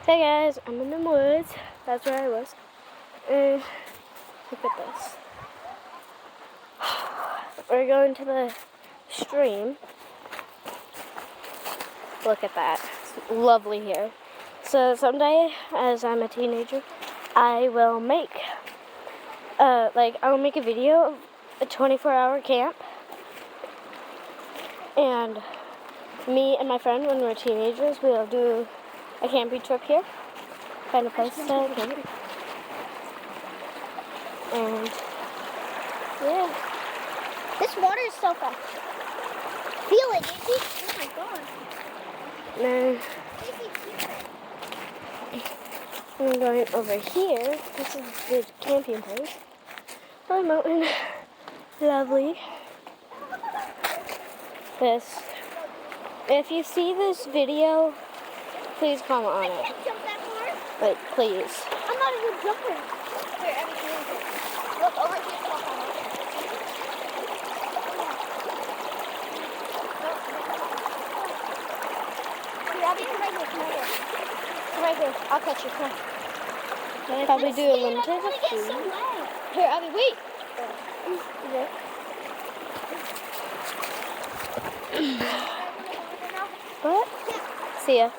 Hey guys, I'm in the woods. That's where I was. And look at this. We're going to the stream. Look at that. It's lovely here. So someday, as I'm a teenager, I will make I'll make a video of a 24-hour camp. And me and my friend, when we're teenagers, we'll do a camping trip here. Find a place to camp. And yeah. This water is so fresh. Feel it, Izzy. Oh my god. Then Izzy, I'm going over here. This is the camping place. On the mountain. Lovely. If you see this video, please comment on I it. can't jump that far. Like, please. I'm not a good jumper. Here, everything is good. Look, over here. Walk on it. Here, Abby, come right here. Come right here. I'll catch you. Come on. Probably do a limited I want to get so food. loud. Here, Abby, wait. What? See ya.